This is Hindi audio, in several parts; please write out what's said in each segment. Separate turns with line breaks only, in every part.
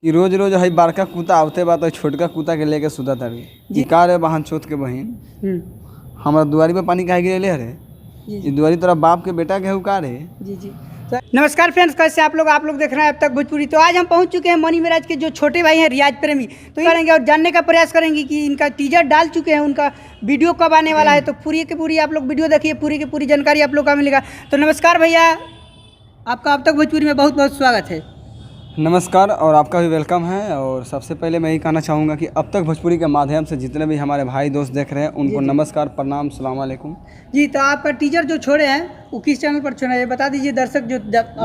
कि रोज रोज हई बड़का कुत्ता आवते बा तो छोटका कुत्ता के लेके सुता तारी जी का रे बहन चोत के बहिन हमारा दुआरी पे पानी काहे गिरले रे ये दुआरी तोरा बाप के बेटा के हु का रे
जी जी। तो नमस्कार फ्रेंड्स, कैसे आप लोग देख रहे हैं अब तक भोजपुरी। तो आज हम पहुंच चुके हैं मनी मेराज के जो छोटे भाई हैं रियाज प्रेमी। तो करेंगे और जानने का प्रयास करेंगे कि इनका टीजर डाल चुके हैं, उनका वीडियो कब आने वाला है। तो पूरी की पूरी आप लोग वीडियो देखिए, पूरी की पूरी जानकारी आप लोग का मिलेगा। तो नमस्कार भैया, आपका अब तक भोजपुरी में बहुत बहुत स्वागत है।
नमस्कार और आपका भी वेलकम है। और सबसे पहले मैं यही कहना चाहूँगा कि अब तक भोजपुरी के माध्यम से जितने भी हमारे भाई दोस्त देख रहे हैं उनको नमस्कार, प्रणाम, सलाम वालेकुम जी।
तो आपका टीजर जो छोड़े हैं वो किस चैनल पर छोड़ा है, ये बता दीजिए दर्शक जो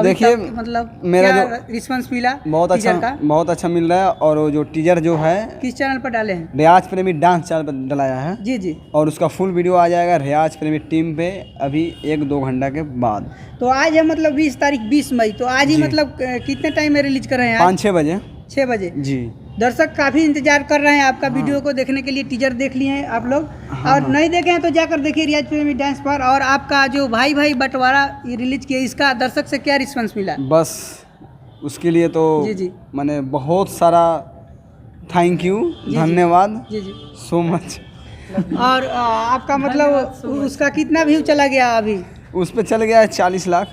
देखिए
मतलब
मेरा
जो रिस्पांस मिला
बहुत अच्छा मिल रहा है। और वो जो टीजर जो है
किस चैनल पर डाले हैं?
रियाज प्रेमी डांस चैनल पर डलाया है जी जी। और उसका फुल वीडियो आ जाएगा रियाज प्रेमी टीम पे अभी 1-2 घंटा के बाद।
तो आज है मतलब 20 तारीख 20 मई। तो आज ही मतलब कितने टाइम में रिलीज कर रहे हैं?
5-6 बजे।
6 बजे जी। दर्शक काफ़ी इंतजार कर रहे हैं आपका वीडियो को देखने के लिए। टीजर देख लिए हैं आप लोग और नहीं देखे हैं तो जाकर देखिए रियाज प्रेमी डांस पर। और आपका जो भाई भाई बंटवारा ये रिलीज किया, इसका दर्शक से क्या रिस्पांस मिला?
बस उसके लिए तो जी जी मैंने बहुत सारा थैंक यू, धन्यवाद जी जी सो मच।
और आपका मतलब उसका कितना व्यू चला गया अभी? उस
पर चल गया है 40 लाख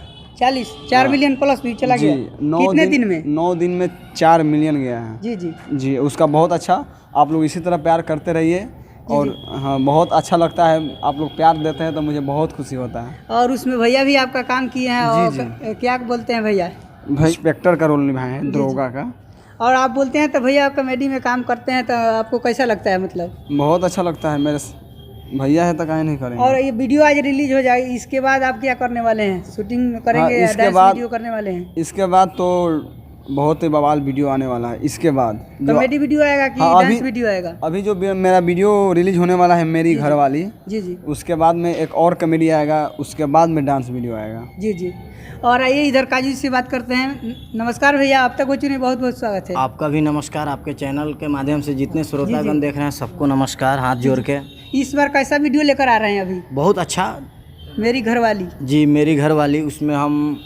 4 मिलियन प्लस भी चला गया। कितने दिन में? 9
दिन में 4 मिलियन गया है
जी जी
जी। उसका बहुत अच्छा, आप लोग इसी तरह प्यार करते रहिए। और हाँ, बहुत अच्छा लगता है, आप लोग प्यार देते हैं तो मुझे बहुत खुशी होता है।
और उसमें भैया भी आपका काम किए हैं और क्या बोलते हैं भैया?
इंस्पेक्टर का रोल निभाए हैं, दरोगा का।
और आप बोलते हैं तो भैया कॉमेडी में काम करते हैं, तो आपको कैसा लगता है? मतलब
बहुत अच्छा लगता है, मेरे भैया है तो काहे नहीं करेंगे।
और ये वीडियो आज रिलीज हो जाएगी, इसके बाद आप क्या करने वाले हैं? शूटिंग करेंगे या डांस वीडियो करने वाले हैं?
इसके बाद तो बहुत ही बवाल वीडियो आने वाला है। इसके बाद
कॉमेडी वीडियो आएगा कि डांस वीडियो आएगा?
अभी जो मेरा वीडियो रिलीज होने वाला है मेरी घरवाली
जी जी,
उसके बाद में एक और कॉमेडी आएगा, उसके बाद में डांस वीडियो आएगा जी
जी। और आइए इधर काजू से बात करते हैं। नमस्कार भैया, आप तक भोजपुरी में बहुत बहुत स्वागत है।
आपका भी नमस्कार। आपके चैनल के माध्यम से जितने श्रोतागण देख रहे हैं सबको नमस्कार, हाथ जोड़ के।
इस बार कैसा वीडियो लेकर आ रहे हैं? अभी
बहुत अच्छा,
मेरी घरवाली जी,
मेरी घरवाली। उसमें हम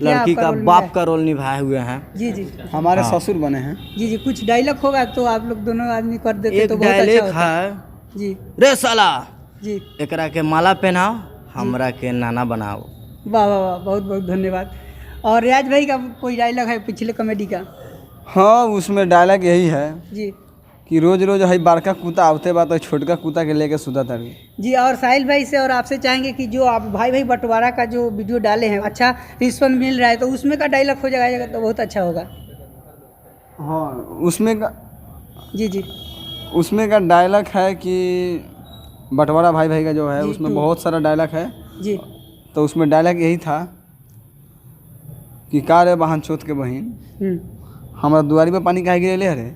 लड़की का बाप का रोल निभाए हुए हैं जी जी।
हमारे ससुर बने हैं
जी जी। कुछ डायलॉग होगा तो आप लोग दोनों आदमी कर देते तो बहुत अच्छा होता है जी।
रे साला
जी,
एकरा के माला पहनाओ, हमरा के नाना बनाओ।
वाह वाह वाह, बहुत बहुत धन्यवाद। और रियाज भाई का कोई डायलॉग है पिछले कॉमेडी का?
हाँ, उसमें डायलॉग यही है
जी
कि रोज रोज हई बड़का कुत्ता आवते बा तो छोटका कुत्ता के लेके सुता तारी
जी। और साहिल भाई से और आपसे चाहेंगे कि जो आप भाई भाई बंटवारा का जो वीडियो डाले हैं अच्छा रिस्पॉन्स मिल रहा है, तो उसमें का डायलॉग हो जाएगा तो बहुत अच्छा होगा।
हाँ, उसमें का
जी जी,
उसमें का डायलॉग है कि बंटवारा भाई भाई का जो है उसमें बहुत सारा डायलॉग है जी। तो उसमें डायलॉग यही था कि का रे बहन चोत के बहिन हमारा दुआरी पे पानी काहे गिरले रे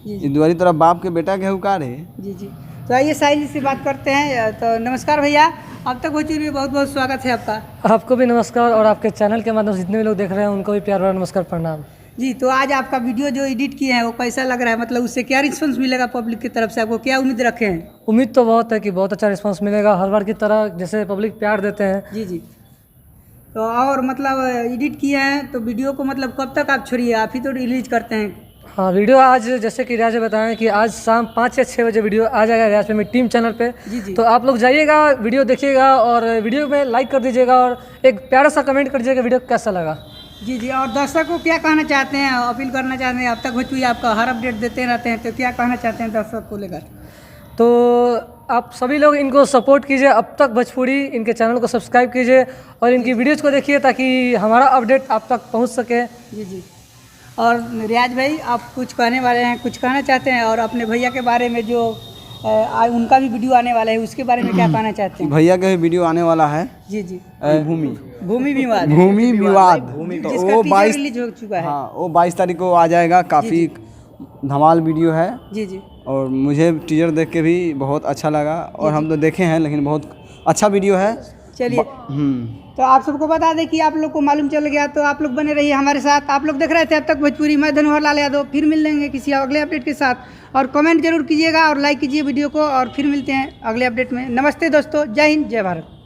ये दुआरी तोरा बाप के बेटा के हु का रे जी जी। तो आइए साहिल से बात करते हैं। तो नमस्कार भैया, अब तक भोजपुरी में बहुत बहुत स्वागत है आपका।
आपको भी नमस्कार और आपके चैनल के माध्यम से जितने भी लोग देख रहे हैं उनको भी प्यार भरा नमस्कार, प्रणाम
जी। तो आज आपका वीडियो जो एडिट किए हैं वो कैसा लग रहा है? मतलब उससे क्या रिस्पांस मिलेगा पब्लिक की तरफ से? आपको क्या उम्मीद रखे हैं?
उम्मीद तो बहुत है कि बहुत अच्छा रिस्पांस मिलेगा, हर बार की तरह जैसे पब्लिक प्यार देते हैं
जी जी। तो और मतलब एडिट किए हैं तो वीडियो को मतलब कब तक आप छोड़िए, आप ही तो रिलीज करते हैं?
हाँ, वीडियो आज जैसे कि रियाज ने बताया कि आज शाम 5 या 6 बजे वीडियो आ जाएगा रियाज प्रेमी टीम चैनल पे जी जी। तो आप लोग जाइएगा, वीडियो देखिएगा और वीडियो में लाइक कर दीजिएगा और एक प्यारा सा कमेंट कर दीजिएगा वीडियो कैसा लगा
जी जी। और दर्शक को क्या कहना चाहते हैं, अपील करना चाहते हैं? अब तक भोजपुरी आपका हर अपडेट देते रहते हैं, तो क्या कहना चाहते हैं दर्शक को लेकर?
तो आप सभी लोग इनको सपोर्ट कीजिए, अब तक भोजपुरी इनके चैनल को सब्सक्राइब कीजिए और इनकी वीडियोज़ को देखिए ताकि हमारा अपडेट आप तक पहुंच सके
जी जी। और रियाज भाई, आप कुछ कहने वाले हैं, कुछ कहना चाहते हैं? और अपने भैया के बारे में जो उनका भी वीडियो आने वाला है उसके बारे में क्या कहना चाहते हैं?
भैया का भी वीडियो आने वाला है
जी जी।
भूमि विवाद
तो वो 22 रिलीज हो चुका है।
हाँ, वो 22 तारीख को आ जाएगा। काफ़ी धमाल वीडियो है
जी जी।
और मुझे टीजर देख के भी बहुत अच्छा लगा और हम तो देखे हैं, लेकिन बहुत अच्छा वीडियो है।
चलिए, तो आप सबको बता दें कि आप लोग को मालूम चल गया तो आप लोग बने रहिए हमारे साथ। आप लोग देख रहे थे अब तक भोजपुरी, मैं धनवर लाल यादव। फिर मिल लेंगे किसी अगले अपडेट के साथ। और कमेंट जरूर कीजिएगा और लाइक कीजिए वीडियो को। और फिर मिलते हैं अगले अपडेट में। नमस्ते दोस्तों, जय हिंद, जय भारत।